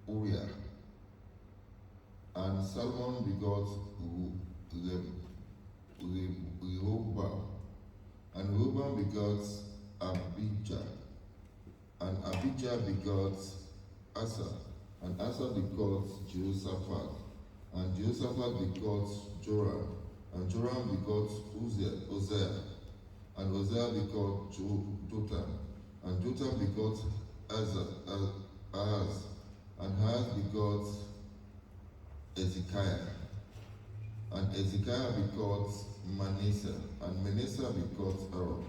Uriah. And Solomon begot Rehoboam. And Rehoboam begot Abijah. And Abijah begot Asa. And Asa begot Jehoshaphat. And Jehoshaphat begot Joram. And Joram begot Uzziah. And Uzziah begot Jotham. And Jotham begot Ahaz. And Ahaz begot Ezekiah. And Ezekiah begot Manasseh. And Manasseh begot Aaron.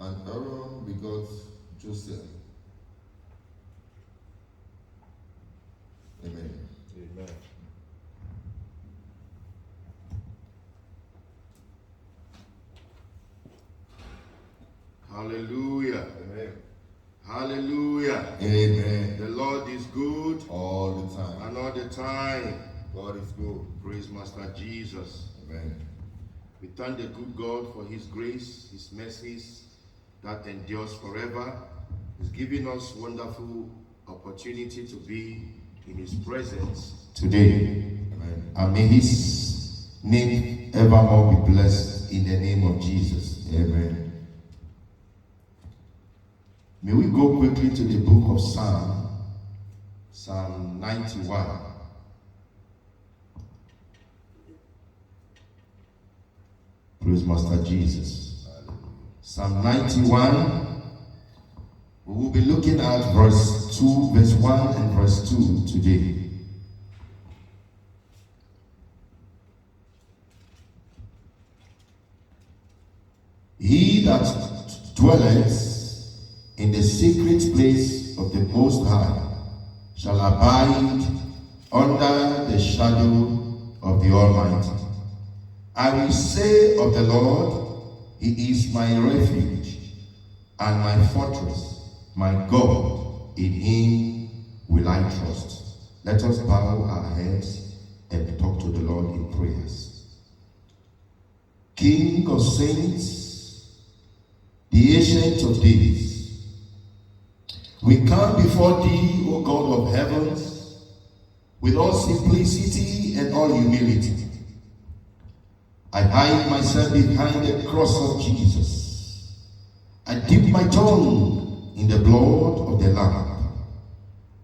And Aaron begot Joseph. Amen. Amen. Hallelujah. Amen. Hallelujah. Amen. The Lord is good All the time. and all the time. God is good. Praise Master Jesus. Amen. We thank the good God for His grace, His mercies that endures forever. He's giving us wonderful opportunity to be in His presence today. Amen. And may His name evermore be blessed in the name of Jesus. Amen. May we go quickly to the book of Psalm 91. Praise Master Jesus. Psalm 91. We will be looking at verse 1 and verse 2 today. He that dwelleth in the secret place of the Most High shall abide under the shadow of the Almighty. I will say of the Lord, He is my refuge and my fortress, my God, in Him will I trust. Let us bow our heads and talk to the Lord in prayers. King of saints, the Ancient of Days, we come before Thee, O God of heavens, with all simplicity and all humility. I hide myself behind the cross of Jesus. I dip my tongue in the blood of the Lamb.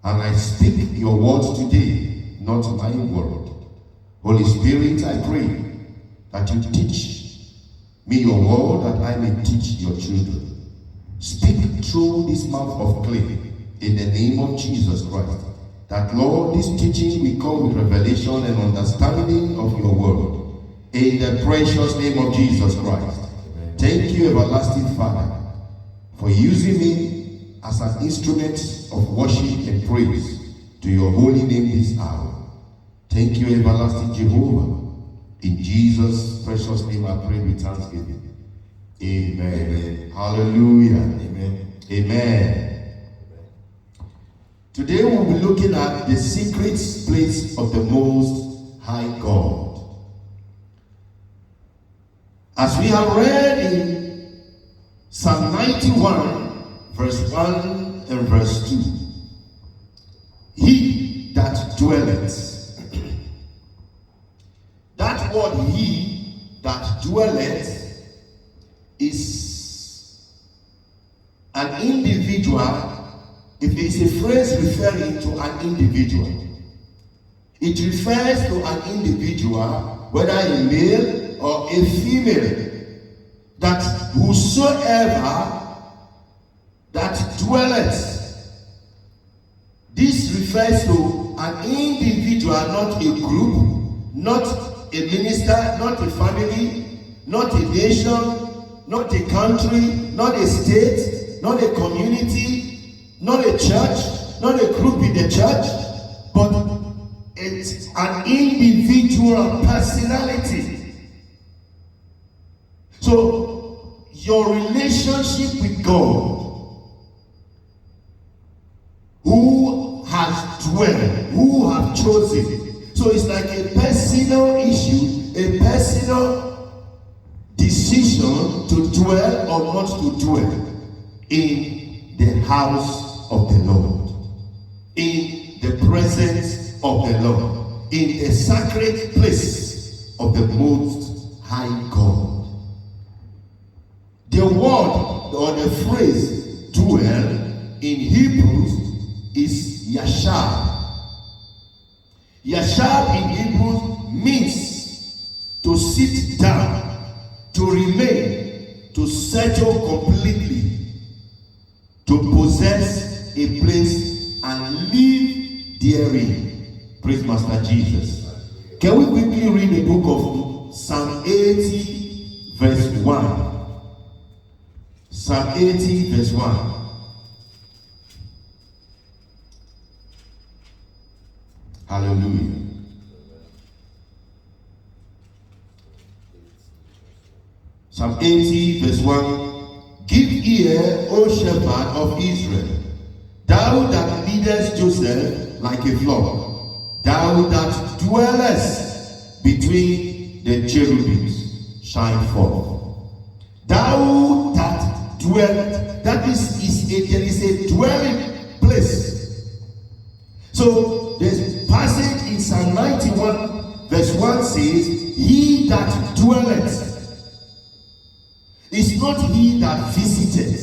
And I speak Your word today, not my word. Holy Spirit, I pray that You teach me Your word, that I may teach Your children. Speak through this mouth of clay in the name of Jesus Christ. That, Lord, this teaching will come with revelation and understanding of Your word. In the precious name of Jesus Christ. Amen. Thank You, everlasting Father, for using me as an instrument of worship and praise to Your holy name this hour. Thank You, everlasting Jehovah. In Jesus' precious name I pray with thanksgiving. Amen. Amen. Hallelujah. Amen. Amen. Today we'll be looking at the secret place of the Most High God. As we have read in Psalm 91, verse 1 and verse 2, He that dwelleth. That word He that dwelleth is an individual. If it is a phrase referring to an individual, it refers to an individual, whether a male or a female, that whosoever that dwelleth. This refers to an individual, not a group, not a minister, not a family, not a nation, not a country, not a state, not a community, not a church, not a group in the church, but it's an individual personality. So, your relationship with God, who has dwelled, who have chosen. So it's like a personal issue, a personal decision to dwell or not to dwell in the house of the Lord. in the presence of the Lord, in a sacred place of the Most High God. The word or the phrase dwell in Hebrews is yashab. Yashab in Hebrews means to sit down, to remain, to settle completely, to possess a place and live therein. Praise Master Jesus. Can we quickly read the book of Psalm 80 verse 1? Psalm 80 verse 1. Hallelujah. Psalm 80 verse 1. Give ear, O shepherd of Israel, thou that leadest Joseph like a flock, thou that dwellest between the cherubims, shine forth. Thou that dwellest, that there is a dwelling place. So the passage in Psalm 91 verse 1 says, he that dwelleth. It's not he that visited.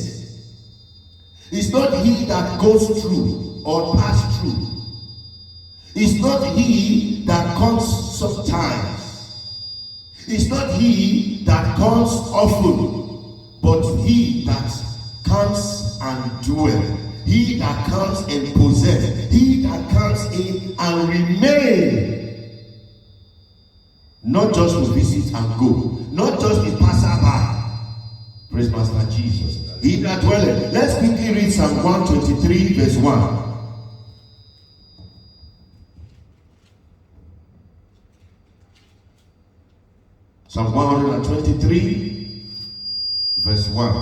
It's not he that goes through or pass through. It's not he that comes sometimes. It's not he that comes often, but he that comes and dwells. He that comes and possess. He that comes in and remain. Not just to visit and go. Not just a passerby. Praise Master Jesus. He that dwelleth. Let's quickly read Psalm 123 verse 1. Psalm 123 verse 1.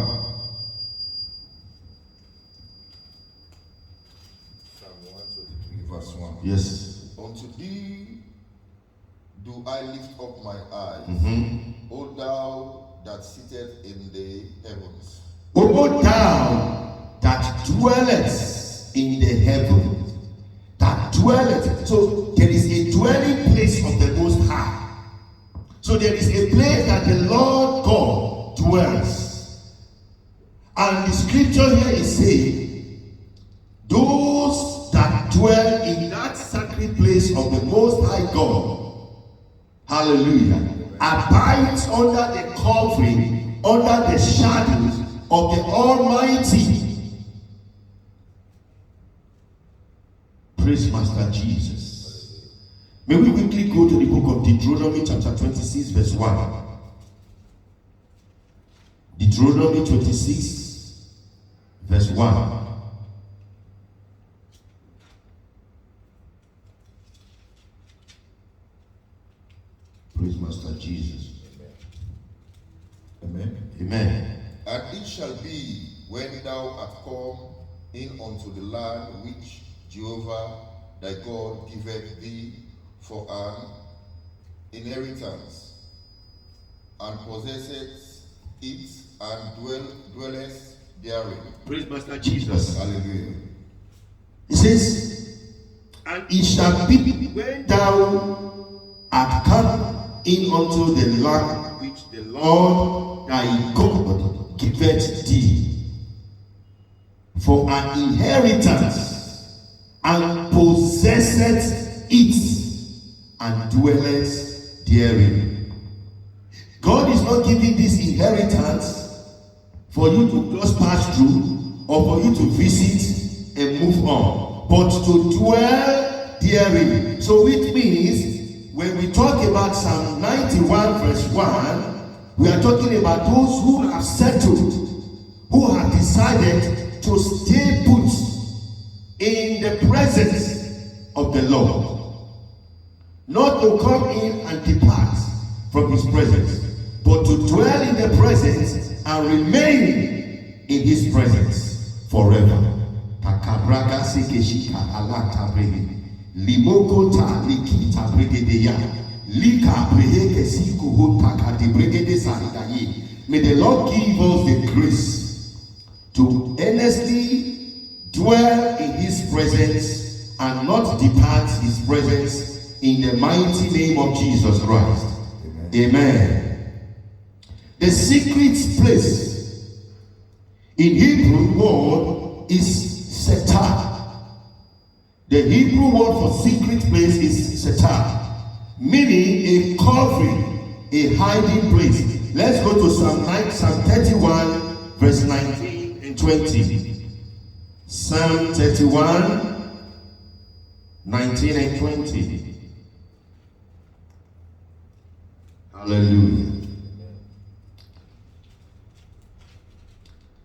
Psalm 123 verse 1. Yes. Unto thee do I lift up my eyes, O thou that sitteth in the heavens. O thou that dwellest in the heavens, that dwelleth. So there is a dwelling place of the Most High. So there is a place that the Lord God dwells. And the scripture here is saying, those that dwell in that sacred place of the Most High God, hallelujah, abides under the covering, under the shadows of the Almighty. Praise Master Jesus. May we quickly go to the book of Deuteronomy chapter 26 verse 1. Deuteronomy 26 verse 1. Praise Master Jesus. Amen. Amen. And it shall be when thou art come in unto the land which Jehovah thy God giveth thee for an inheritance, and possesseth it, and dwellest therein. Praise Master Jesus. Hallelujah. It says, and it shall be when thou art come in unto the land which the Lord thy God giveth thee for an inheritance, and possesseth it, and dwelleth therein. God is not giving this inheritance for you to just pass through or for you to visit and move on, but to dwell therein. So it means when we talk about Psalm 91 verse 1, we are talking about those who have settled, who have decided to stay put in the presence of the Lord. Not to come in and depart from his presence, but to dwell in the presence and remain in his presence forever. Takabraga sekeshika alata brege. Limoko ta likita brege de ya. Lika brege siko taka de brege de saridaye. May the Lord give us the grace to earnestly dwell in his presence and not depart his presence in the mighty name of Jesus Christ. Amen. The secret place in Hebrew word is setar. The Hebrew word for secret place is setar, meaning a covering, a hiding place. Let's go to Psalm 31, verse 19 and 20. Psalm 31, 19 and 20. Hallelujah.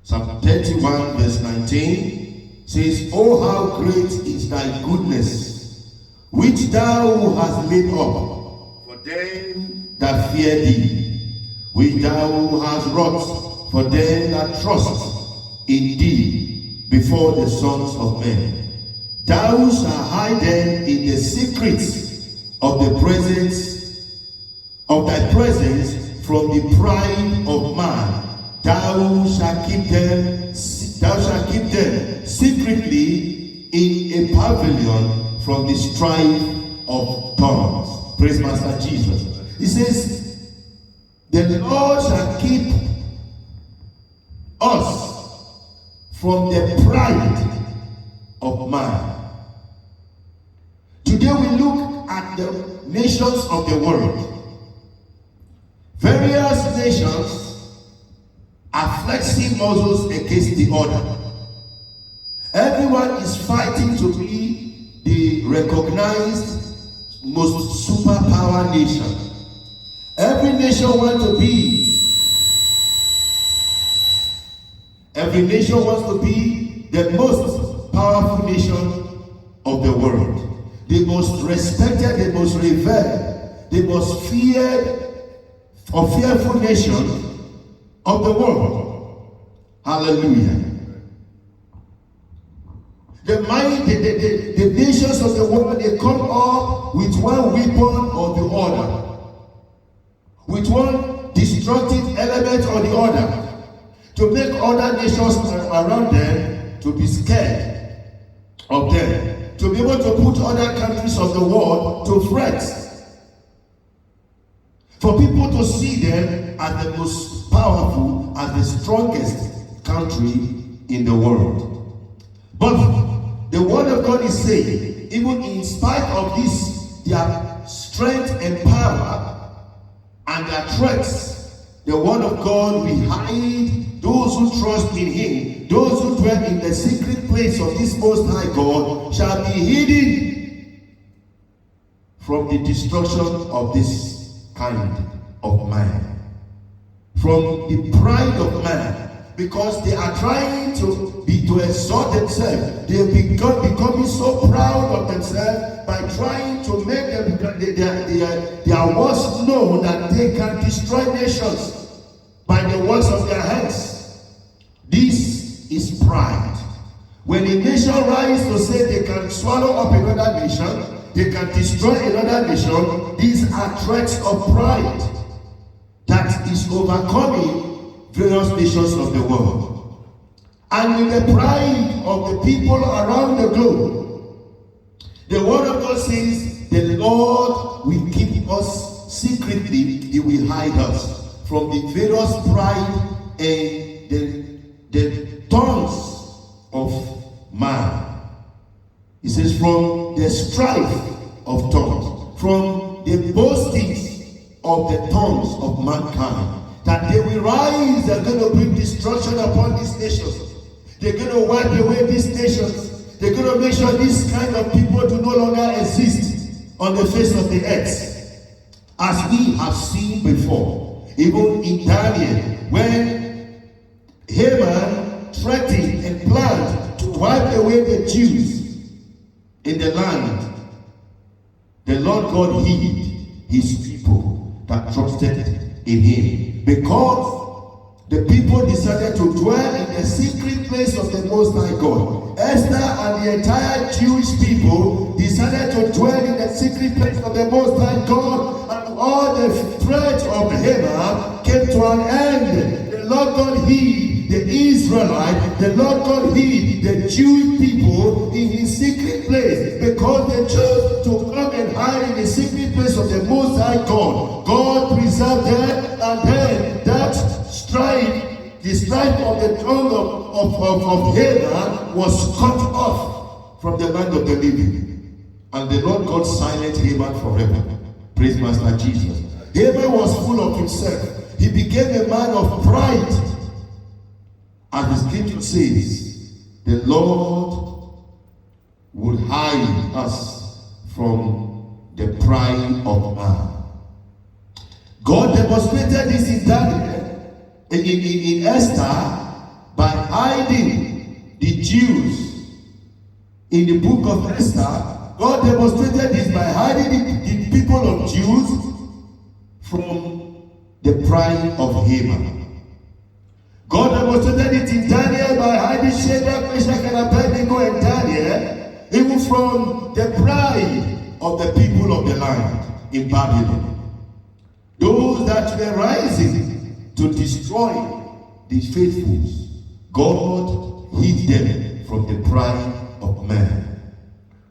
Psalm 31, verse 19 says, "Oh, how great is thy goodness, which thou hast laid up for them that fear thee, which thou hast wrought for them that trust in thee before the sons of men. Thou shalt hide them in the secrets of the presence of thy presence from the pride of man. Thou shalt keep them secretly in a pavilion from the strife of thorns." Praise Master Jesus. He says, the Lord shall keep us from the pride of man. Today we look at the nations of the world. Various nations are flexing muscles against the other. Everyone is fighting to be the recognized most superpower nation. Every nation wants to be the most powerful nation of the world. The most respected, the most revered, the most feared or fearful nation of the world. Hallelujah. The nations of the world, they come up with one weapon or the other, with one destructive element or the other, to make other nations around them to be scared of them, to be able to put other countries of the world to fret, for people to see them as the most powerful, as the strongest country in the world. But the word of God is saying, even in spite of this, their strength and power and their threats, the word of God will hide those who trust in him. Those who dwell in the secret place of this most high God shall be hidden from the destruction of this kind of man, from the pride of man, because they are trying to exalt themselves. They have becoming so proud of themselves by trying to make their works known, that they can destroy nations by the works of their hands. This is pride. When a nation rises to say they can swallow up another nation, they can destroy another nation, these are threats of pride that is overcoming various nations of the world. And with the pride of the people around the globe, the word of God says, the Lord will keep us secretly, he will hide us from the various pride and the thorns of man. He says, from the strife of thorns, from the boastings of the thorns of mankind, that they will rise, they're going to bring destruction upon these nations. They're going to wipe away these nations. They're going to make sure these kind of people do no longer exist on the face of the earth. As we have seen before, even in Daniel, when Haman threatened and planned to wipe away the Jews in the land, the Lord God hid his people that trusted in him, because the people decided to dwell in the secret place of the Most High God. Esther and the entire Jewish people decided to dwell in the secret place of the Most High God, and all the threats of Haman came to an end. The Lord God hid the Israelites The Lord God hid the Jewish people in his secret place because they chose to come and hide in the secret place of the Most High God. God preserved them, and then that strife, the strife of the tongue of Haman was cut off from the land of the living. And the Lord God silent Haman forever. Praise Master Jesus. Haman was full of himself. He became a man of pride. As the scripture says, the Lord would hide us from the pride of man. God demonstrated this in Daniel, in Esther, by hiding the Jews. In the book of Esther, God demonstrated this by hiding the people of Jews from the pride of Haman. God demonstrated it in Daniel by hiding Shadrach, Meshach, and Abednego and Daniel, even from the pride of the people of the land in Babylon. Those that were rising to destroy the faithful, God hid them from the pride of man.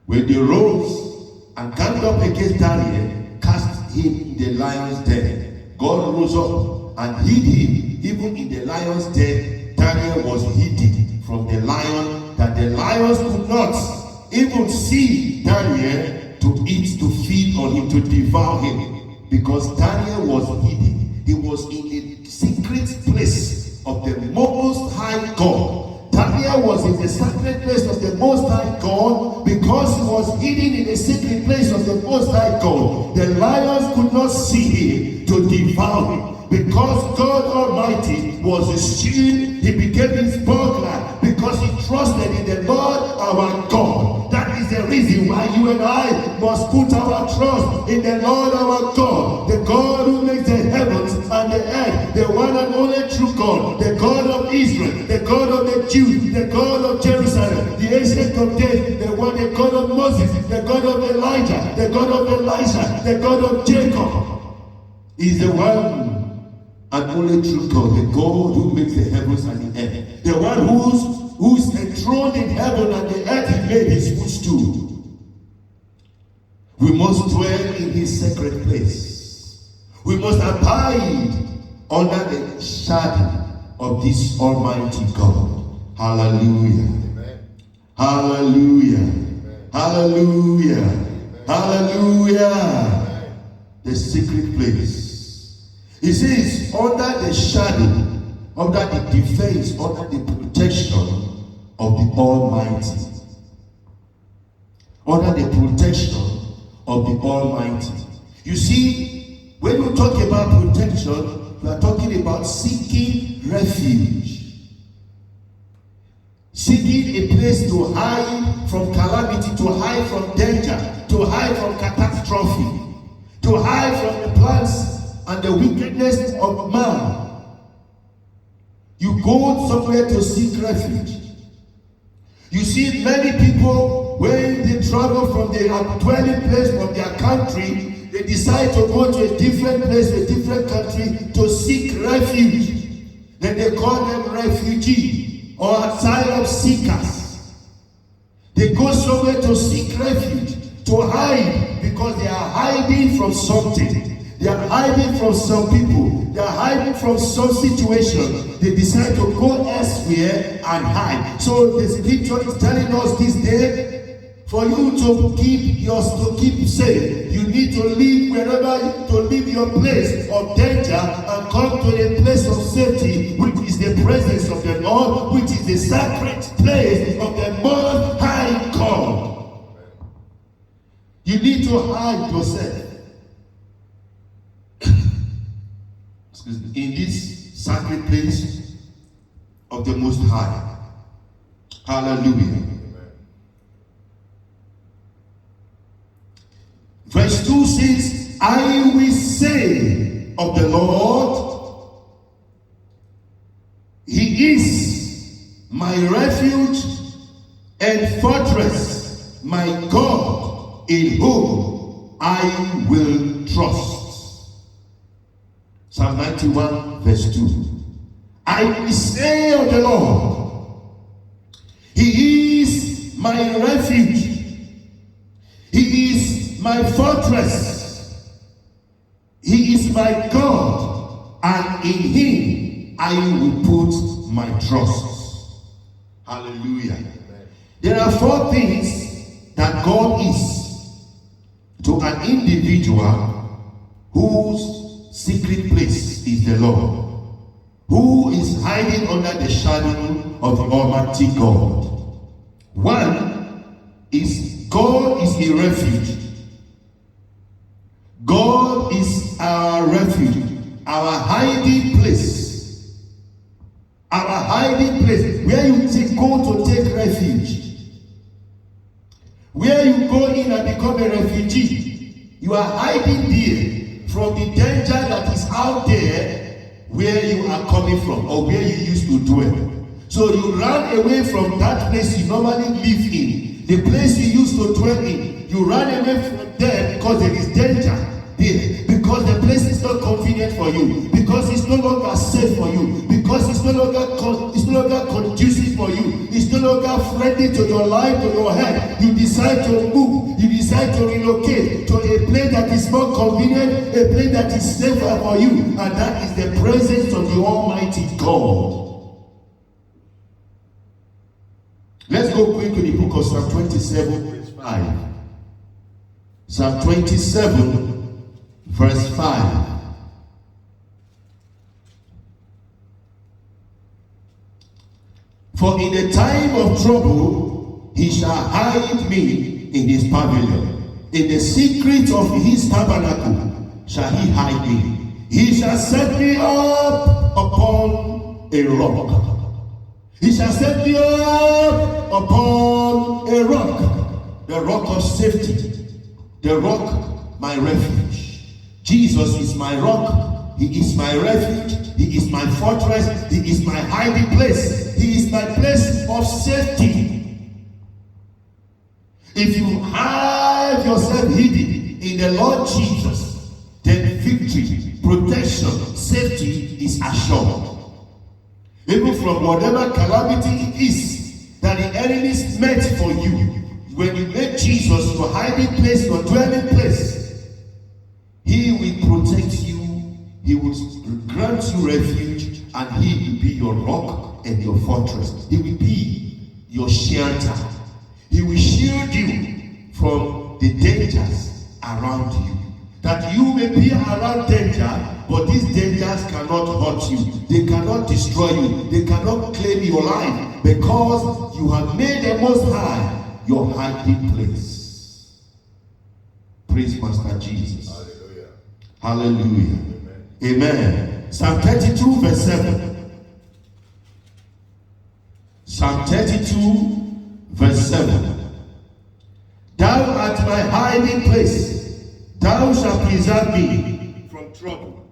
When they rose and camped up against Daniel, cast him in the lion's den. God rose up and hid him. Even in the lion's den, Daniel was hidden from the lion, that the lions could not even see Daniel to eat, to feed on him, to devour him, because Daniel was hidden. He was in the secret place of the Most High God. Daniel was in the sacred place of the Most High God because he was hidden in the secret place of the Most High God. The lions could not see him to devour him. Because God Almighty was his shield, he became his buckler because he trusted in the Lord our God. That is the reason why you and I must put our trust in the Lord our God, the God who makes the heavens and the earth, the one and only true God, the God of Israel, the God of the Jews, the God of Jerusalem, the ancient of days, the God of Moses, the God of Elijah, the God of Elisha, the God of Jacob. Is the one and only true God, the God who makes the heavens and the earth, the one who's enthroned in heaven and the earth he made his footstool. We must dwell in his sacred place. We must abide under the shadow of this Almighty God. Hallelujah. Amen. Hallelujah. Amen. Hallelujah. Amen. Hallelujah. Amen. The secret place. He says, under the shadow, under the defense, under the protection of the Almighty. Under the protection of the Almighty. You see, when we talk about protection, we are talking about seeking refuge. Seeking a place to hide from calamity, to hide from danger, to hide from catastrophe, to hide from the plans and the wickedness of man. You go somewhere to seek refuge. You see many people, when they travel from their dwelling place, from their country, they decide to go to a different place, a different country to seek refuge. Then they call them refugee or asylum seekers. They go somewhere to seek refuge, to hide, because they are hiding from something. They are hiding from some people. They are hiding from some situation. They decide to go elsewhere and hide. So the scripture is telling us this day, for you to keep safe, you need to leave leave your place of danger and come to a place of safety, which is the presence of the Lord, which is the sacred place of the Most High God. You need to hide yourself in this sacred place of the Most High. Hallelujah. Amen. Verse 2 says, I will say of the Lord, he is my refuge and fortress, my God, in whom I will trust. Psalm 91 verse 2. I will say of the Lord, He is my refuge. He is my fortress. He is my God, and in him I will put my trust. Hallelujah. Amen. There are 4 things that God is to an individual whose secret place is the Lord, who is hiding under the shadow of the Almighty God. 1 is God is a refuge. God is our refuge, our hiding place. Our hiding place, where you go to take refuge. Where you go in and become a refugee. You are hiding there from the danger that is out there where you are coming from or where you used to dwell. So you run away from that place you normally live in. The place you used to dwell in, you run away from there because there is danger there. Because the place is not convenient for you. Because it's no longer safe for you. Because it's no longer conducive for you. It's no longer friendly to your life, to your head. You decide to move. You decide to relocate to a place that is more convenient, a place that is safer for you. And that is the presence of the Almighty God. Let's go quick to the book of Psalm 27, verse 5. Psalm 27, verse 5. For in the time of trouble, he shall hide me in his pavilion. In the secret of his tabernacle shall he hide me. He shall set me up upon a rock. He shall set me up upon a rock, the rock of safety, the rock, my refuge. Jesus is my rock. He is my refuge. He is my fortress. He is my hiding place. He is my place of safety. If you have yourself hidden in the Lord Jesus, then victory, protection, safety is assured. Even from whatever calamity it is that the enemies meant for you, when you make Jesus your hiding place, your dwelling place, he will protect you, he will grant you refuge, and he will be your rock and your fortress. He will be your shelter. He will shield you from the dangers around you. That you may be around danger, but these dangers cannot hurt you. They cannot destroy you. They cannot claim your life, because you have made the Most High your hiding place. Praise Master Jesus. Hallelujah. Hallelujah. Amen. Amen. Psalm 32 verse 7. Psalm 32 verse 7. Thou art my hiding place. Thou shalt preserve me from trouble.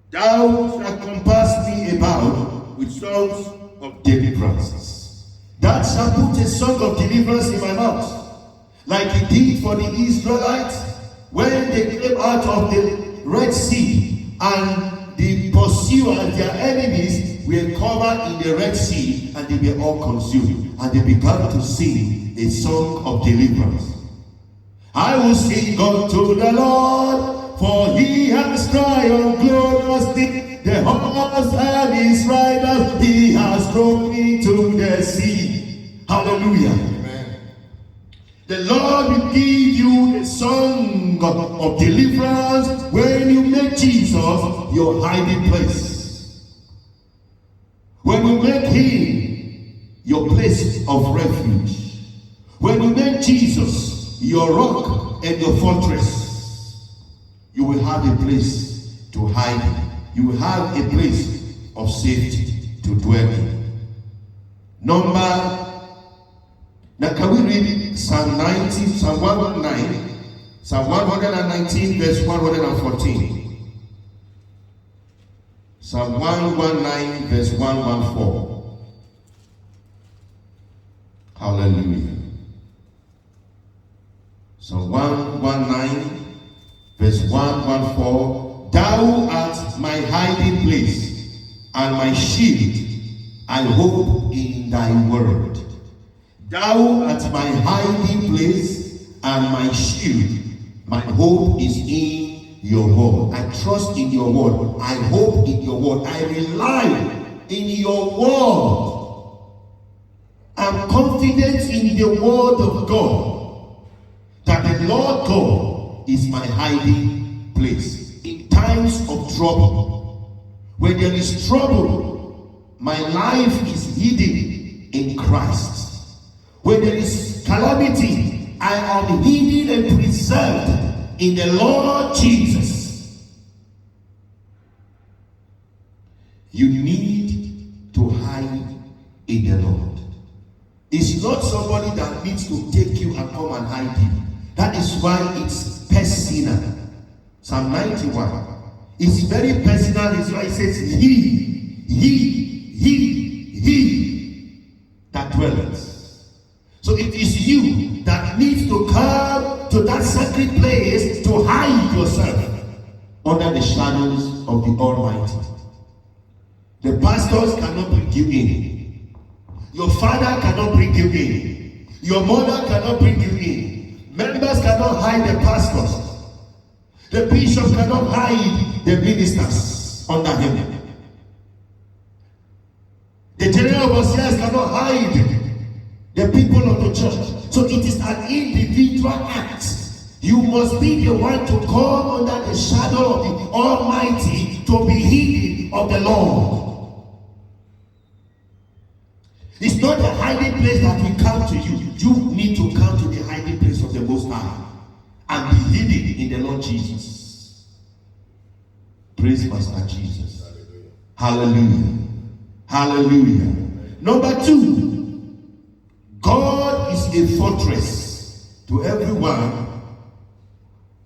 Thou shalt compass me about with songs of deliverance. Thou shalt put a song of deliverance in my mouth, like he did for the Israelites when they came out of the Red Sea, and the pursuer and their enemies were covered in the Red Sea, and they were all consumed. And they began to sing a song of deliverance. I will sing unto the Lord, for he has triumphed gloriously. The horse and his rider he has thrown into the sea. Hallelujah. Amen. The Lord will give you a song of deliverance when you make Jesus your hiding place. When you make him your place of refuge. When you make Jesus your rock and your fortress, you will have a place to hide. You will have a place of safety to dwell in. Now can we read Psalm 90, Psalm 119, Psalm 119 verse 114. Psalm 119 verse 114. Hallelujah. Psalm 119 verse 114. Thou art my hiding place and my shield. I hope in thy word. Thou art my hiding place and my shield. My hope is in your word. I trust in your word. I hope in your word. I rely in your word. I'm confident in the word of God that the Lord God is my hiding place. In times of trouble, when there is trouble, my life is hidden in Christ. When there is calamity, I am hidden and preserved in the Lord Jesus. You need to hide in the Lord. It's not somebody that needs to take you and come and hide you. That is why it's personal. Psalm 91. It's very personal. It's why it says, He that dwelleth. So it is you that needs to come to that sacred place to hide yourself under the shadows of the Almighty. The pastors cannot bring you in. Your father cannot bring you in. Your mother cannot bring you in. Members cannot hide the pastors. The bishop cannot hide the ministers under him. The general overseers cannot hide the people of the church. So it is an individual act. You must be the one to come under the shadow of the Almighty to be hidden of the Lord. It's not the hiding place that will come to you. You need to come to the hiding place of the Most High and be hidden in the Lord Jesus. Praise Master Jesus. Hallelujah. Hallelujah. Number 2, God is a fortress to everyone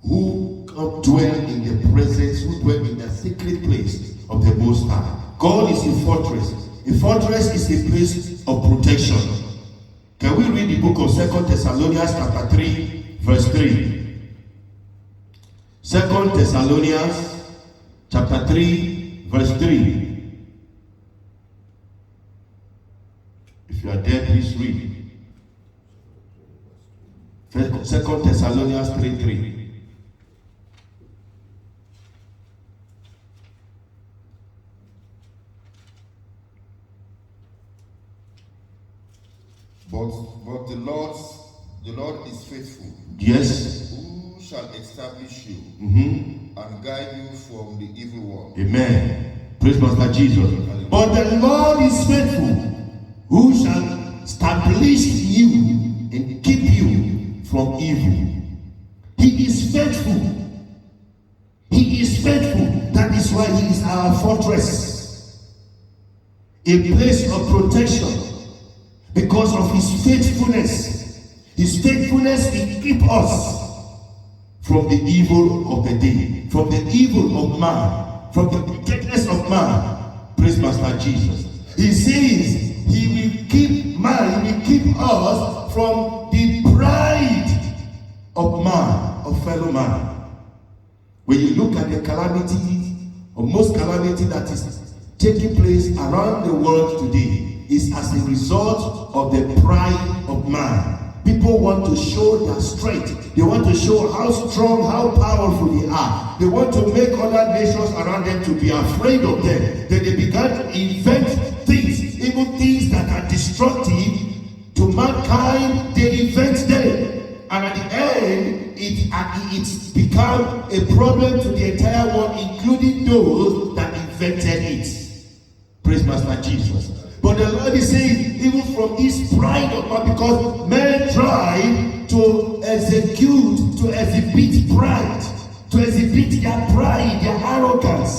who come dwell in the presence, who dwell in the secret place of the Most High. God is a fortress. A fortress is a place of protection. Can we read the book of 2 Thessalonians chapter 3, verse 3? 2 Thessalonians chapter 3, verse 3. If you are there, please read. 2 Thessalonians 3, 3. But the Lord is faithful. Yes. Who shall establish you and guide you from the evil one. Amen. Praise Master Jesus. Hallelujah. But the Lord is faithful, who shall establish you and keep you from evil. He is faithful. He is faithful. That is why he is our fortress, a place of protection. Because of his faithfulness. His faithfulness will keep us from the evil of the day, from the evil of man, from the wickedness of man. Praise Master Jesus. He says he will keep man, he will keep us from the pride of man, of fellow man. When you look at the calamity, or most calamity that is taking place around the world today, is as a result of the pride of man. People want to show their strength. They want to show how strong, how powerful they are. They want to make other nations around them to be afraid of them. Then they began to invent things, even things that are destructive to mankind. They invent them. And at the end, it's become a problem to the entire world, including those that invented it. Praise Master Jesus. But the Lord is saying, even from this pride of man, because men try to exhibit pride, to exhibit their pride, their arrogance.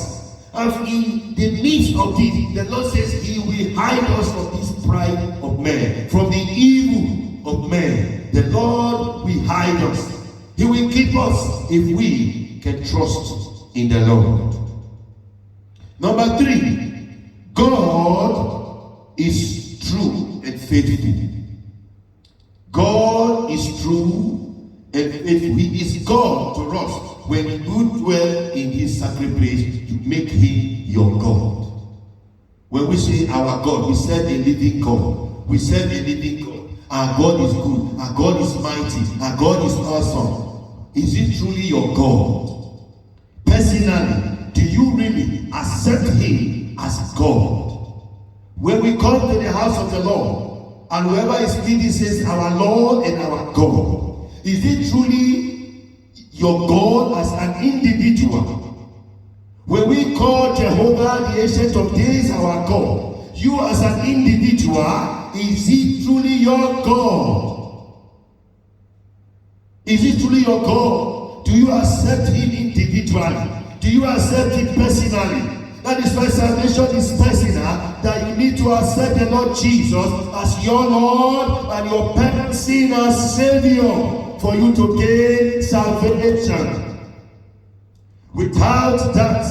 And in the midst of this, the Lord says he will hide us from this pride of men, from the evil of men. The Lord will hide us. He will keep us if we can trust in the Lord. Number 3, God is true and faithful. God is true and faithful. He is God to us. When you dwell in his sacred place, you make him your God. When we say our God, we serve a living God. We serve a living God. Our God is good. Our God is mighty. Our God is awesome. Is it truly your God? Personally, do you really accept him as God? When we come to the house of the Lord, and whoever is speaking says, our Lord and our God, is it truly your God as an individual? When we call Jehovah, the Ancient of Days, our God, you as an individual, is he truly your God? Is he truly your God? Do you accept him individually? Do you accept him personally? That is why salvation is personal, that you need to accept the Lord Jesus as your Lord and your personal Savior for you to gain salvation. Without that,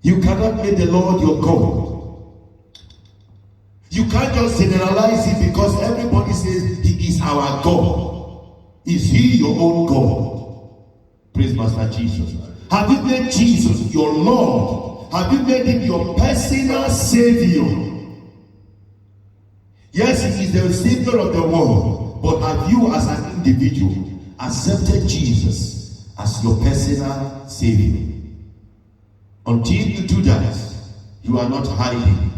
you cannot make the Lord your God. You can't just generalize it because everybody says he is our God. Is he your own God? Praise Master Jesus. Have you made Jesus your Lord? Have you made him your personal Savior? Yes, he is the Savior of the world, but have you as an individual accepted Jesus as your personal Savior? Until you do that, you are not hiding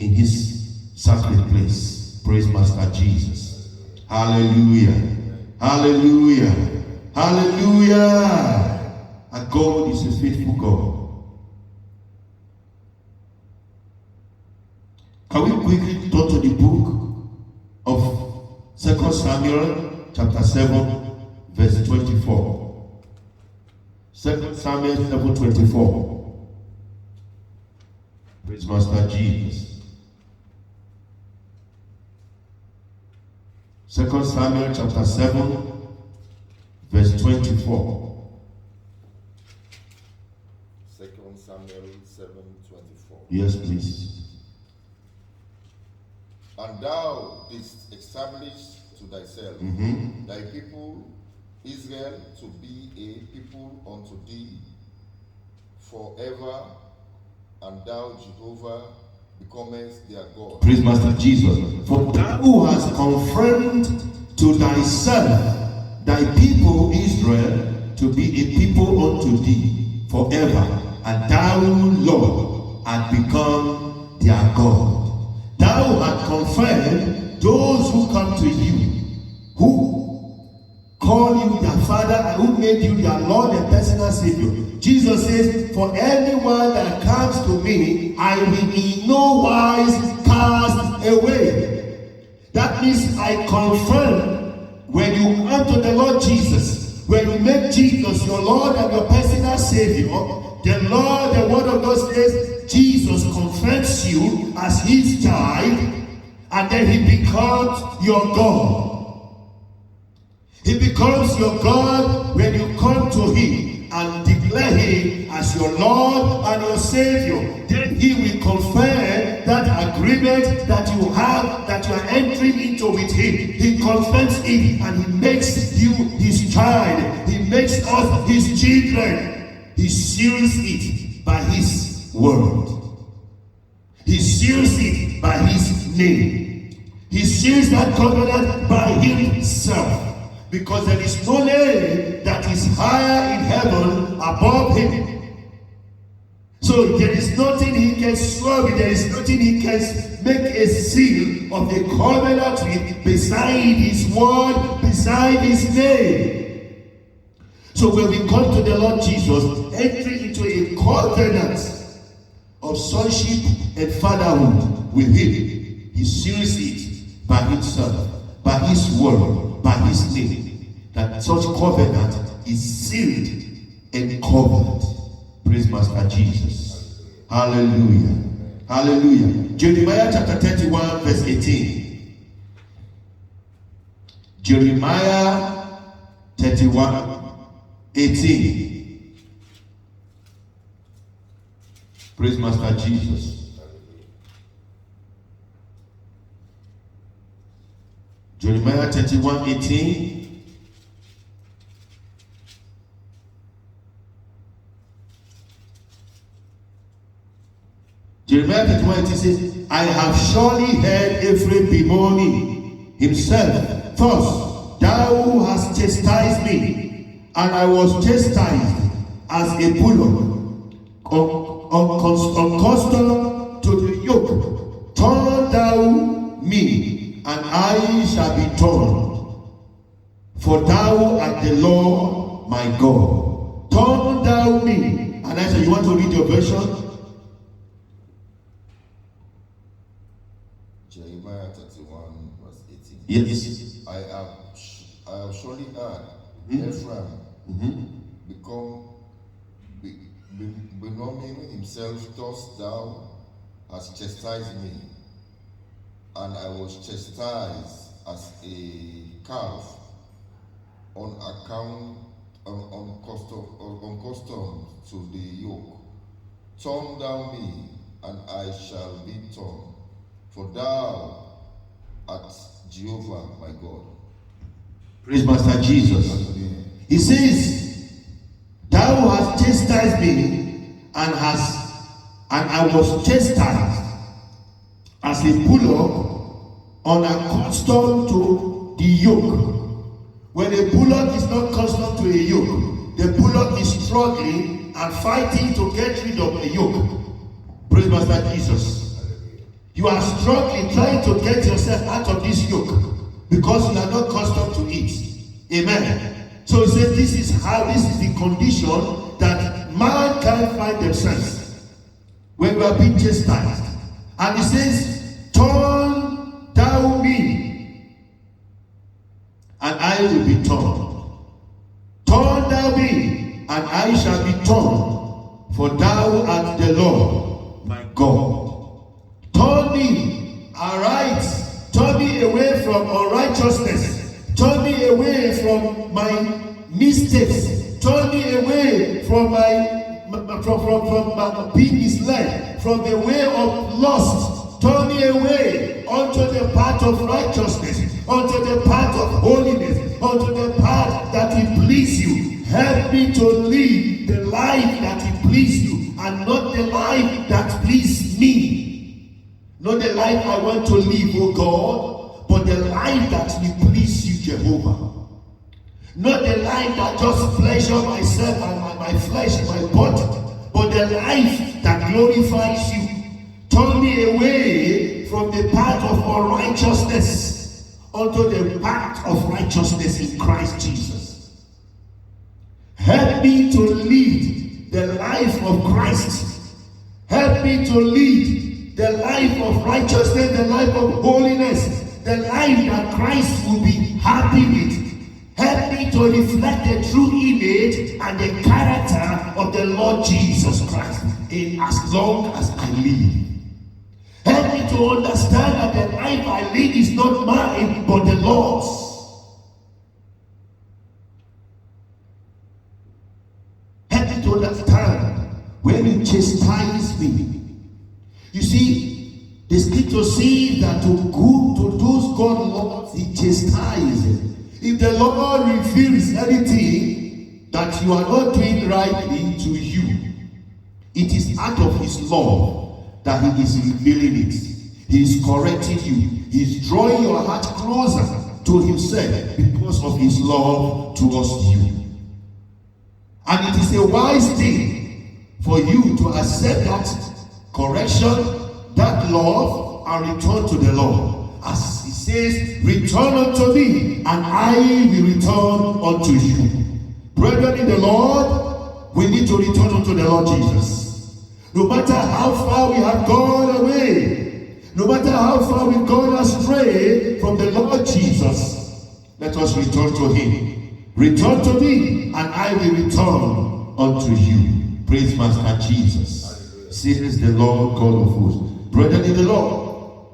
in his sacred place. Praise Master Jesus. Hallelujah. Hallelujah. Hallelujah. And God is a faithful God. Can we quickly turn to the book of 2 Samuel chapter 7 verse 24. 2 Samuel 7:24. Praise Master Jesus. 2 Samuel chapter 7 verse 24. 2 Samuel 7:24. Yes, please. And thou didst establish to thyself thy people Israel to be a people unto thee forever, and thou, Jehovah, becomest their God. Praise Master Jesus. For thou hast confirmed to thyself thy people Israel to be a people unto thee forever, and thou, Lord, art become their God. Thou hast confirmed those who come to you, who call you their Father and who made you their Lord and personal Savior. Jesus says, for anyone that comes to me, I will in no wise cast away. That means I confirm when you come to the Lord Jesus, when you make Jesus your Lord and your personal Savior, the Lord, the Word of God says, Jesus confirms you as his child, and then he becomes your God. He becomes your God when you come to him and declare him as your Lord and your Savior. Then he will confirm that agreement that you have, that you are entering into with him. He confirms it and he makes you his child. He makes us his children. He seals it by his word. He seals it by his name. He seals that covenant by himself. Because there is no name that is higher in heaven above him. So there is nothing he can swear with, there is nothing he can make a seal of the covenant with beside his word, beside his name. So when we come to the Lord Jesus, entering into a covenant of sonship and fatherhood with him, he seals it by himself, by his word, by his name. That such covenant is sealed and covered. Praise Master Jesus. Hallelujah. Hallelujah. Jeremiah chapter 31 verse 18. Jeremiah 31 18. Praise Master Jesus. Jeremiah 31 18. Jeremiah 31 says, I have surely heard Ephraim bemoaning himself, thus thou hast chastised me, and I was chastised as a bullock, unaccustomed to the yoke. Turn thou me, and I shall be turned. For thou art the Lord my God. Turn thou me. And I said, you want to read your version? Jeremiah 31 verse 18. Yes. I have surely heard Ephraim become benumbing himself, thus thou hast chastised me, and I was chastised as a calf unaccustomed to the yoke. Turn thou me, and I shall be turned, for thou art Jehovah my God. Praise Master Jesus. He says, thou hast chastised me, and I was chastised as a bullock unaccustomed to the yoke. When a bullock is not accustomed to a yoke, the bullock is struggling and fighting to get rid of the yoke. Praise Master Jesus. You are struggling, trying to get yourself out of this yoke because you are not accustomed to it. Amen. So he says this is the condition that man can find themselves when we are being chastised. And he says, turn thou me, and I will be turned. Turn thou me, and I shall be turned, for thou art the Lord my God. Turn me aright, turn me away from unrighteousness, turn me away from my mistakes, turn me away from being misled, from the way of lust. Turn me away unto the path of righteousness, unto the path of holiness, unto the path that will please you. Help me to live the life that will please you, and not the life that pleases me. Not the life I want to live, oh God, but the life that will please you, Jehovah. Not the life that just pleasure myself and my flesh and my body, but the life that glorifies you. Turn me away from the path of unrighteousness unto the path of righteousness in Christ Jesus. Help me to lead the life of Christ. Help me to lead the life of righteousness, the life of holiness, the life that Christ will be happy with. Help me to reflect the true image and the character of the Lord Jesus Christ in as long as I live. Help me to understand that the life I live is not mine, but the Lord's. Help me to understand when you chastise me. You see, the scripture says that to those God loves, he chastises. If the Lord reveals anything that you are not doing rightly to you, it is out of his love that he is revealing it. He is correcting you. He is drawing your heart closer to himself because of his love towards you. And it is a wise thing for you to accept that correction, that love, and return to the Lord. As he says, return unto me, and I will return unto you. Brethren in the Lord, we need to return unto the Lord Jesus. No matter how far we have gone away, no matter how far we've gone astray from the Lord Jesus, let us return to him. Return to me, and I will return unto you. Praise Master Jesus. Says the Lord God of hosts. Brethren in the Lord,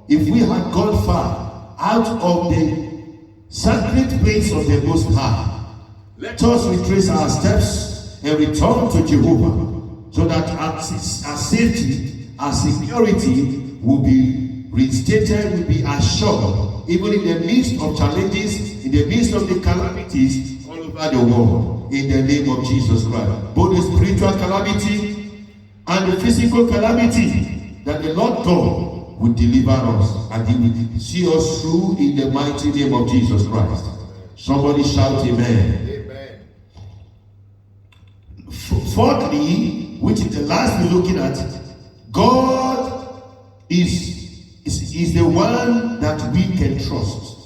if we had gone far out of the sacred place of the Most High, let us retrace our steps and return to Jehovah, so that our safety, our security will be reinstated, will be assured, even in the midst of challenges, in the midst of the calamities all over the world, in the name of Jesus Christ. Both the spiritual calamity and the physical calamity that the Lord God will deliver us and he will see us through in the mighty name of Jesus Christ. Somebody shout amen. Amen. Fourthly, which is the last we're looking at, God is the one that we can trust.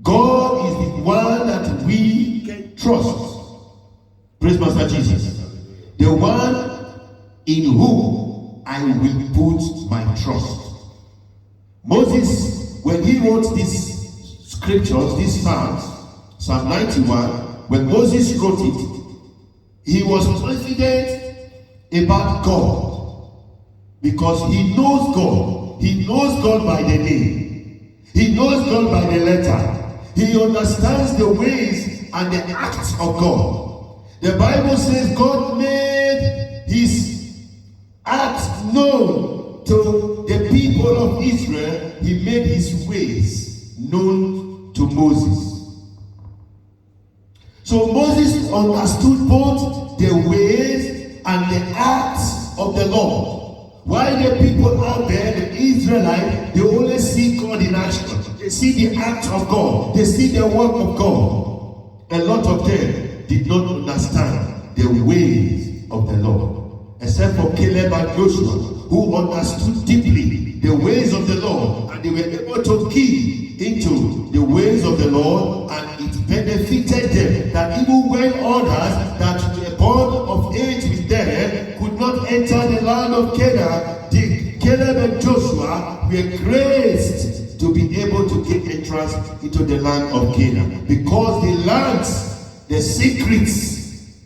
God is the one that we can trust. Praise Master Jesus. The one in whom I will put my trust. Moses, when he wrote these scriptures, these Psalms, Psalm 91, when Moses wrote it, he was confident about God because he knows God. He knows God by the name. He knows God by the letter. He understands the ways and the acts of God. The Bible says God made his acts known to the people of Israel. He made his ways known to Moses. So Moses understood both the ways and the acts of the Lord. While the people out there, the Israelites, they only see God in action. They see the act of God. They see the work of God. A lot of them did not understand the ways of the Lord. Except for Caleb and Joshua, who understood deeply the ways of the Lord. And they were able to key into the ways of the Lord. And it benefited them that even when others that were born of age with them could not enter the land of Canaan, Caleb and Joshua were graced to be able to get entrance into the land of Canaan, because they learned the secrets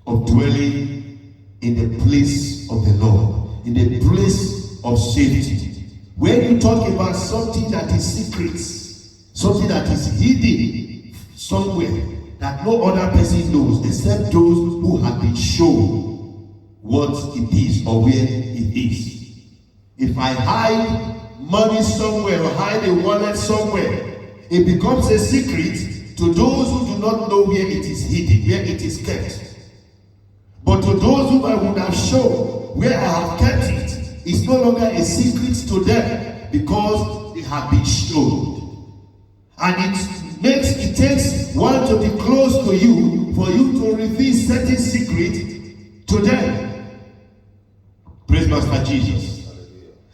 of dwelling in the place of the Lord, in the place of safety. When you talk about something that is secret, something that is hidden somewhere that no other person knows except those who have been shown what it is or where it is. If I hide money somewhere or hide a wallet somewhere, it becomes a secret to those who do not know where it is hidden, where it is kept. But to those who I would have shown where I have kept it, it's no longer a secret to them because they have been shown. And it takes one to be close to you for you to reveal certain secret to them. Praise Master Jesus.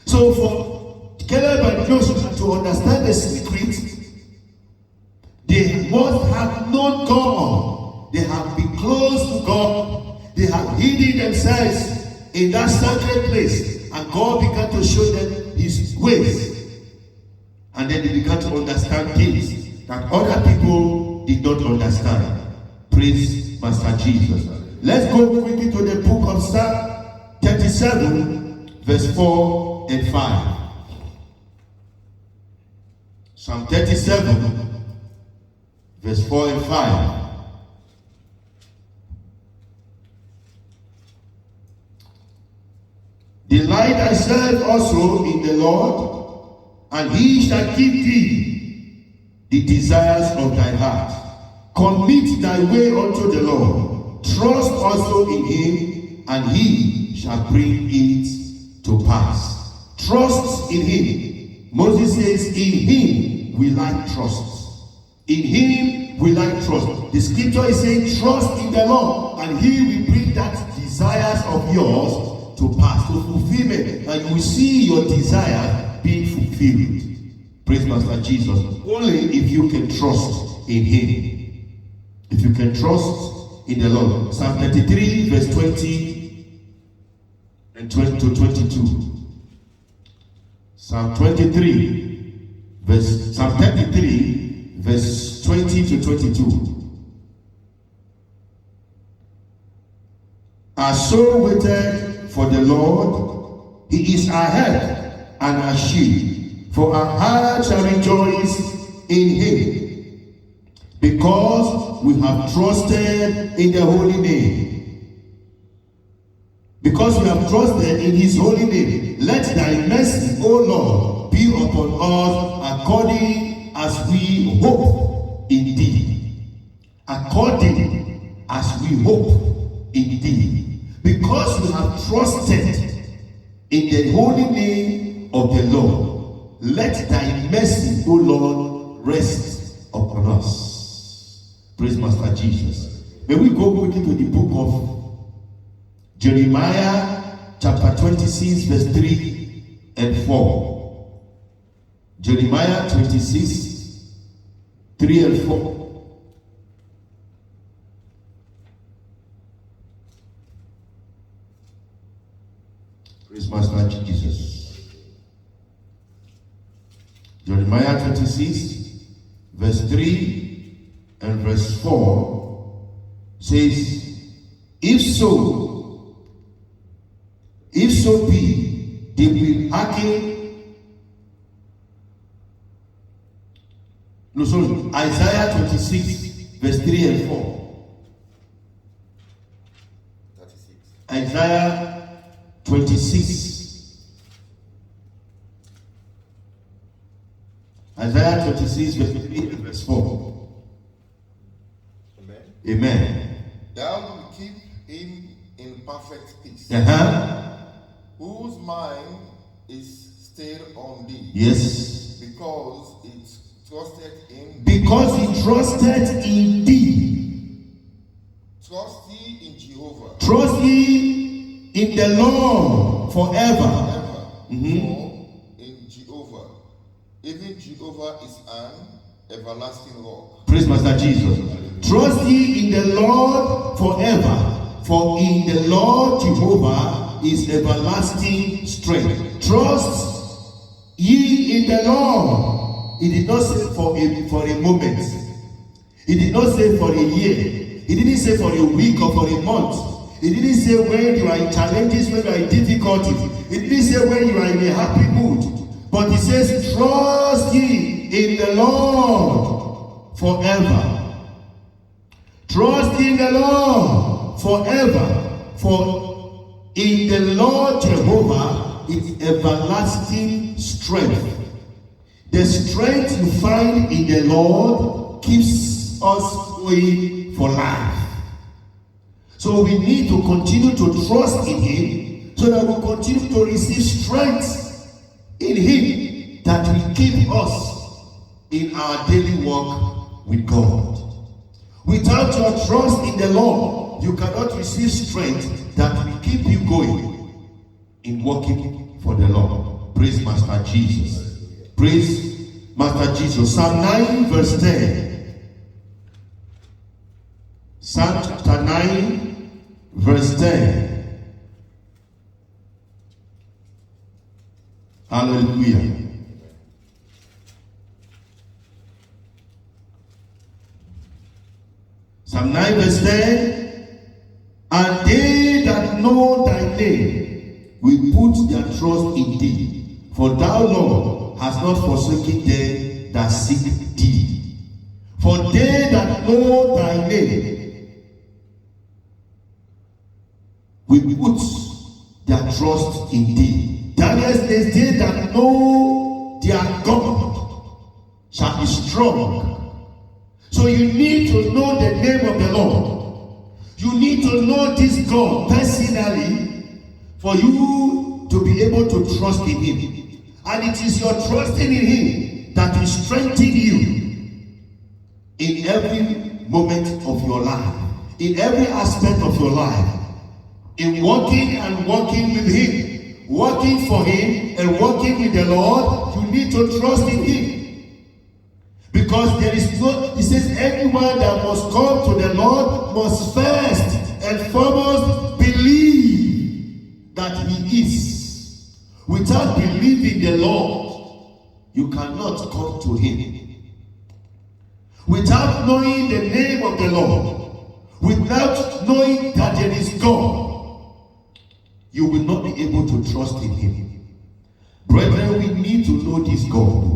So for Caleb and Joshua to understand the secret, they must have known God. They have been close to God. They have hidden themselves in that sacred place. And God began to show them his ways. And then they began to understand things that other people did not understand. Praise Master Jesus. Let's go quickly to the book of Psalm 37, verse 4 and 5. Psalm 37, verse 4 and 5. Delight thyself also in the Lord, and he shall give thee the desires of thy heart. Commit thy way unto the Lord. Trust also in him, and he shall bring it to pass. Trust in him. Moses says, in him will I trust. In him will I trust. The scripture is saying, trust in the Lord, and he will bring that desires of yours to pass, to fulfillment, and you will see your desire being fulfilled. Praise Master Jesus. Only if you can trust in him. If you can trust in the Lord. Psalm 33, verse 20 and 20 to 22. Psalm 33, Psalm 33, verse 20 to 22. Our soul waited for the Lord. He is our help and our shield. For our heart shall rejoice in him, because we have trusted in the holy name. Because we have trusted in his holy name. Let thy mercy, O Lord, be upon us according as we hope in thee. According as we hope in thee. Because we have trusted in the holy name of the Lord, let thy mercy, O Lord, rest upon us. Praise Master Jesus. May we go quickly to the book of Jeremiah, chapter 26, verse 3 and 4. Jeremiah 26, 3 and 4. Praise Master Jesus. Jeremiah 26, verse 3 and verse 4 says, if so be, they will hearken. No, sorry, Isaiah 26, verse 3 and 4. 36. Isaiah 26. Isaiah 26, verse 3 and verse 4. Amen. Amen. Thou will keep him in perfect peace, whose mind is stayed on thee. Yes. Because it trusted in Because he trusted in thee. Trust ye in Jehovah. Trust ye in the Lord forever. Forever. Mhm. For in Jehovah, even Jehovah is an everlasting rock. Praise Master Jesus. Trust ye in the Lord forever. For in the Lord Jehovah is everlasting strength. Trust ye in the Lord. He did not say for a moment. He did not say for a year. He didn't say for a week or for a month. He didn't say when you are in challenges, when you are in difficulties. He didn't say when you are in a happy mood. But he says, trust ye in the Lord forever. Trust in the Lord forever. For in the Lord Jehovah is everlasting strength. The strength you find in the Lord keeps us going for life. So we need to continue to trust in Him so that we continue to receive strength in Him that will keep us in our daily walk with God. Without your trust in the Lord, you cannot receive strength that will keep you going in walking for the Lord. Praise Master Jesus. Praise Master Jesus. Psalm 9 verse 10. Psalm chapter 9 verse 10. Hallelujah. Psalm 9 verse 10. And they that know thy name will put their trust in thee. For thou, Lord, hast not forsaken them that seek thee. For they that know thy name will put their trust in thee. Daniel says, they that know their God shall be strong. So you need to know the name of the Lord. You need to know this God personally for you to be able to trust in Him. And it is your trusting in Him that will strengthen you in every moment of your life, in every aspect of your life, in walking and walking with Him, working for Him and working with the Lord. You need to trust in Him. Because there is no, He says, anyone that must come to the Lord must first and foremost believe that He is. Without believing the Lord, you cannot come to Him. Without knowing the name of the Lord, without knowing that there is God, you will not be able to trust in Him. Brethren, we need to know this God.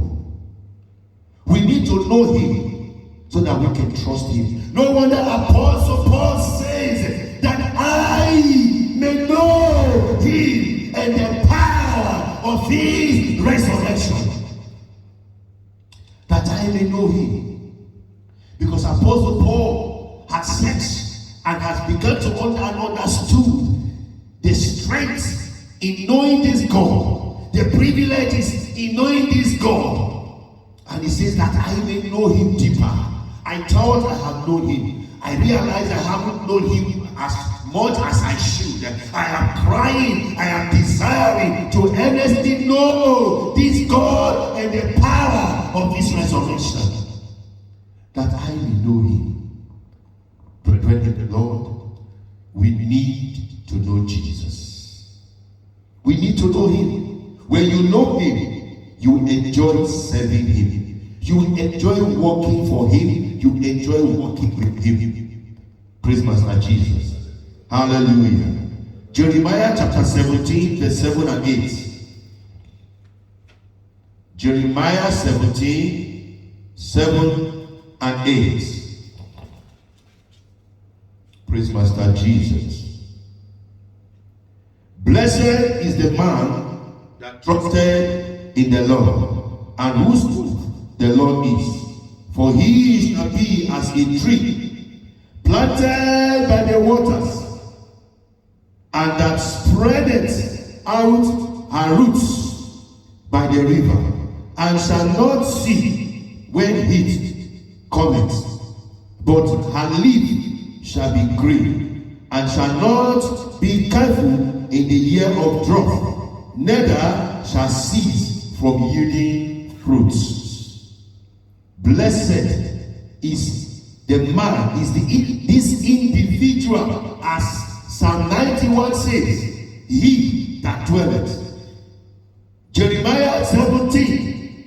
We need to know Him so that we can trust Him. No wonder Apostle Paul says that I may know Him and the power of His resurrection. That I may know Him. Because Apostle Paul had searched and has begun to understood the strength in knowing this God. The privilege is in knowing this God. And he says that I may know him deeper. I thought I have known him. I realize I haven't known him as much as I should. I am crying, I am desiring to earnestly know this God and the power of this resurrection, that I may know him. Brethren in the Lord, we need to know Jesus. We need to know him. When you know him, you enjoy serving him. You enjoy working for him. You enjoy working with him. Praise Master Jesus. Hallelujah. Jeremiah chapter 17, verse 7 and 8. Jeremiah 17, 7 and 8. Praise Master Jesus. Blessed is the man that trusted in the Lord, and whose hope the Lord is. For he shall be as a tree planted by the waters, and that spreadeth out her roots by the river, and shall not see when heat cometh, but her leaf shall be green, and shall not be careful in the year of drought, neither shall cease from yielding fruits. Blessed is the man, this individual, as Psalm 91 says, he that dwelleth. Jeremiah 17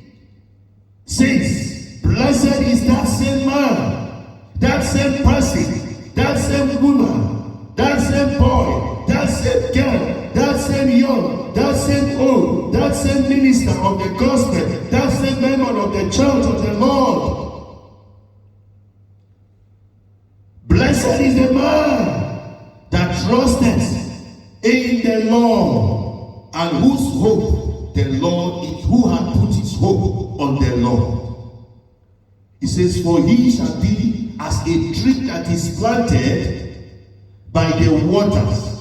says, blessed is that same man, that same person, that same woman, that same boy, that same girl, that same young, that same old, that same minister of the gospel, that same member of the church of the Lord. Blessed is the man that trusteth in the Lord, and whose hope the Lord is, who hath put his hope on the Lord. He says, for he shall be as a tree that is planted by the waters,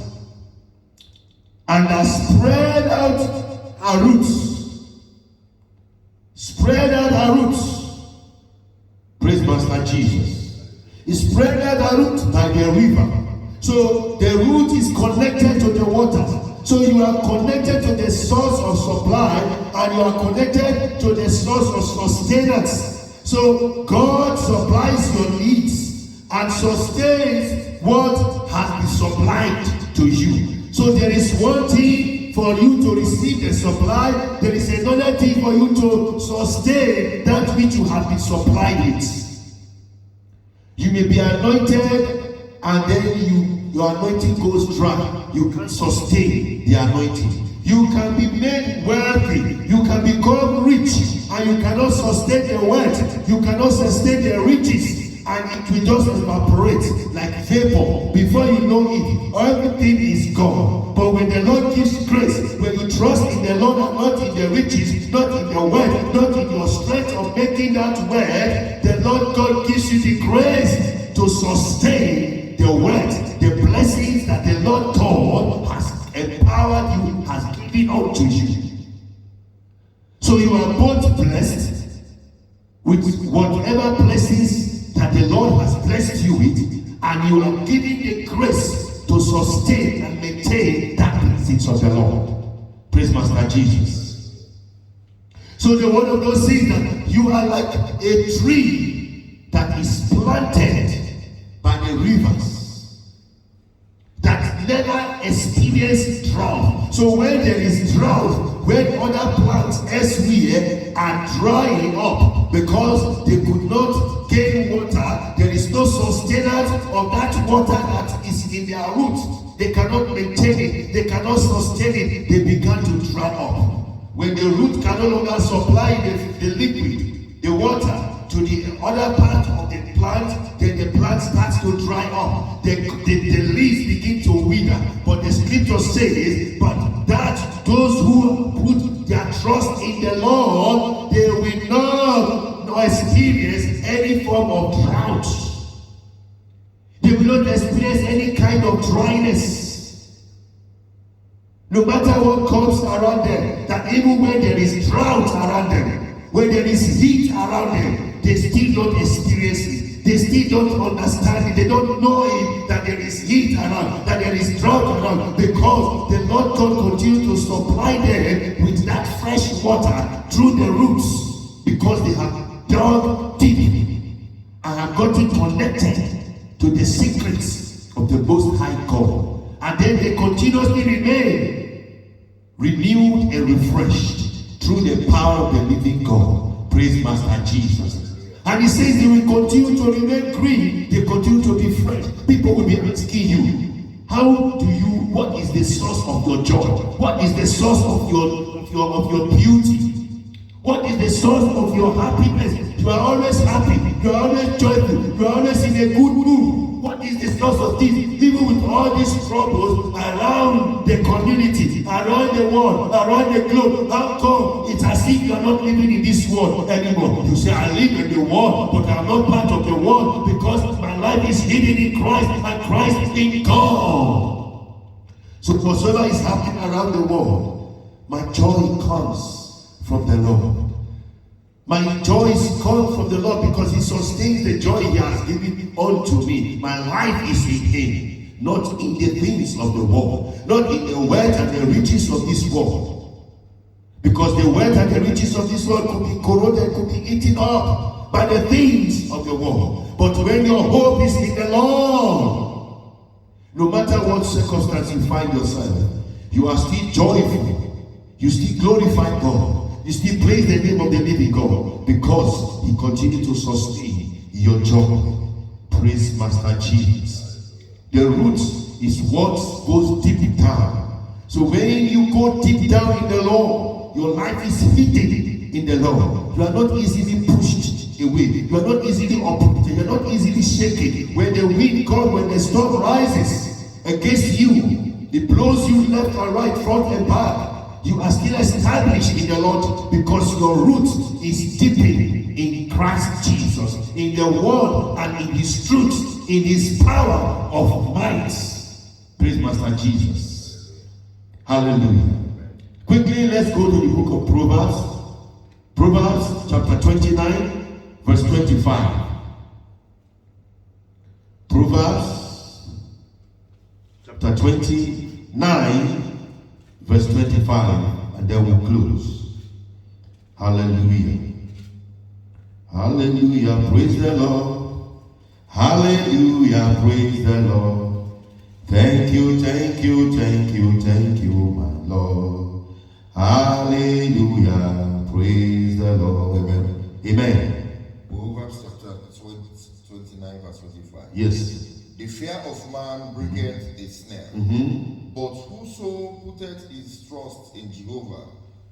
and has spread out her roots. Spread out her roots. Praise Master Jesus. He spread out her roots by the river. So the root is connected to the waters. So you are connected to the source of supply, and you are connected to the source of sustenance. So God supplies your needs and sustains what has been supplied to you. So there is one thing for you to receive the supply, there is another thing for you to sustain that which you have been supplied with. You may be anointed, and then your anointing goes dry. You can sustain the anointing. You can be made wealthy. You can become rich, and you cannot sustain the wealth. You cannot sustain the riches. And it will just evaporate like vapor. Before you know it, everything is gone. But when the Lord gives grace, when you trust in the Lord and not in the riches, not in your wealth, not in your strength of making that wealth, the Lord God gives you the grace to sustain the wealth, the blessings that the Lord God has empowered you, has given unto you. So you are both blessed with whatever blessings that the Lord has blessed you with, and you are given the grace to sustain and maintain that blessings of the Lord. Praise Master Jesus. So the word of God says that you are like a tree that is planted by the rivers, that never experience drought. So when there is drought, when other plants elsewhere are drying up because they could not gain water, there is no sustenance of that water that is in their roots. They cannot maintain it, they cannot sustain it, they began to dry up. When the root can no longer supply the liquid, the water, to the other part of the plant, then the plant starts to dry up. The leaves begin to wither. But the scripture says, but that those who put their trust in the Lord, they will not experience any form of drought. They will not experience any kind of dryness. No matter what comes around them, that even when there is drought around them, when there is heat around them, they still don't experience it. They still don't understand it. They don't know it, that there is heat around, that there is drought around, because the Lord God continues to supply them with that fresh water through the roots, because they have dug deep and have gotten connected to the secrets of the Most High God. And then they continuously remain renewed and refreshed through the power of the living God. Praise Master Jesus. And he says they will continue to remain green, they continue to be fresh. People will be asking you, what is the source of your joy? What is the source of your beauty? What is the source of your happiness? You are always happy, you are always joyful, you are always in a good mood. What is the source of this? Even with all these troubles around the community, around the world, around the globe, how come it's as if you are not living in this world anymore? You say, I live in the world, but I am not part of the world, because my life is hidden in Christ and Christ in God. So whatsoever is happening around the world, my joy comes from the Lord. My joy is come from the Lord, because he sustains the joy he has given unto me. My life is in him, not in the things of the world, not in the wealth and the riches of this world. Because the wealth and the riches of this world could be corroded, could be eaten up by the things of the world. But when your hope is in the Lord, no matter what circumstance you find yourself, you are still joyful, you still glorify God. You still praise the name of the living God, because he continues to sustain your joy. Praise Master Jesus. The root is what goes deep down. So when you go deep down in the Lord, your life is hidden in the Lord. You are not easily pushed away. You are not easily uprooted. You are not easily shaken. When the wind comes, when the storm rises against you, it blows you left and right, front and back. You are still established in the Lord, because your root is deepened in Christ Jesus, in the word and in his truth, in his power of might. Praise Master Jesus. Hallelujah. Quickly, let's go to the book of Proverbs. Proverbs chapter 29, verse 25. Proverbs chapter 29, verse 25, and then we'll close. Hallelujah. Hallelujah. Praise the Lord. Hallelujah. Praise the Lord. Thank you, thank you, thank you, thank you, my Lord. Hallelujah. Praise the Lord. Amen. Amen. Proverbs chapter 29, verse 25. Yes. The fear of man bringeth a snare, but whoso putteth his trust in Jehovah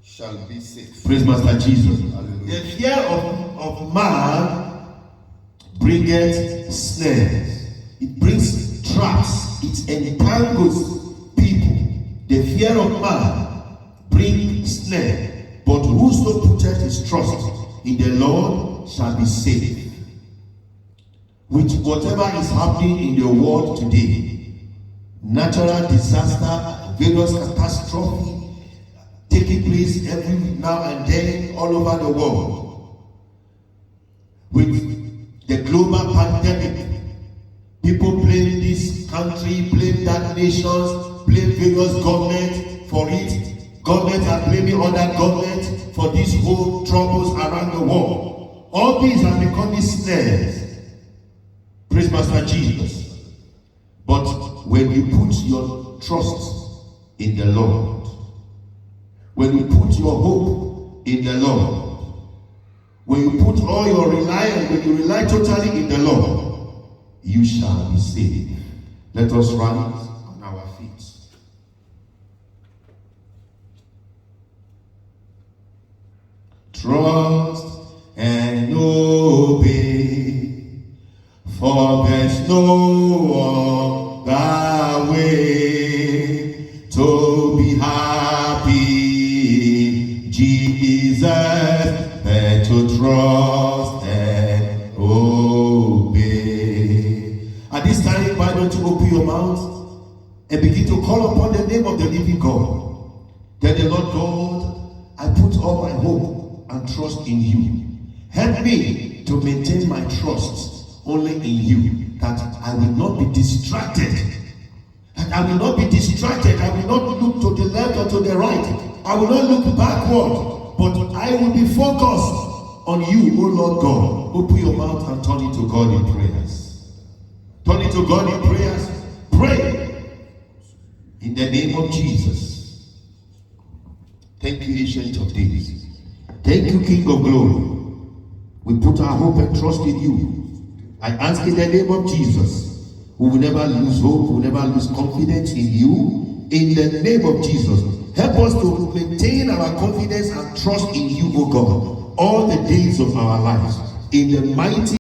shall be safe. Praise Master Jesus. Hallelujah. The fear of man bringeth snares. It brings traps. It entangles people. The fear of man brings snare, but whoso putteth his trust in the Lord shall be safe. With whatever is happening in the world today, natural disaster, various catastrophes taking place every now and then all over the world. With the global pandemic, people blame this country, blame that nation, blame various governments for it. Governments are blaming other governments for these whole troubles around the world. All these are becoming snares. Praise Master Jesus. But when you put your trust in the Lord, when you put your hope in the Lord, when you put all your reliance, when you rely totally in the Lord, you shall be saved. Let us rise on our feet. Trust and obey, for there's no other way to be happy, Jesus, than to trust and obey. At this time, why don't you open your mouth and begin to call upon the name of the living God? Tell the Lord God, I put all my hope and trust in you. Help me to maintain my trust only in you, that I will not be distracted. That I will not be distracted. I will not look to the left or to the right. I will not look backward, but I will be focused on you, O Lord God. Open your mouth and turn it to God in prayers. Turn it to God in prayers. Pray in the name of Jesus. Thank you, Ancient of Days. Thank you, King of Glory. We put our hope and trust in you. I ask in the name of Jesus, we will never lose hope, we will never lose confidence in you. In the name of Jesus, help us to maintain our confidence and trust in you, O God, all the days of our lives. In the mighty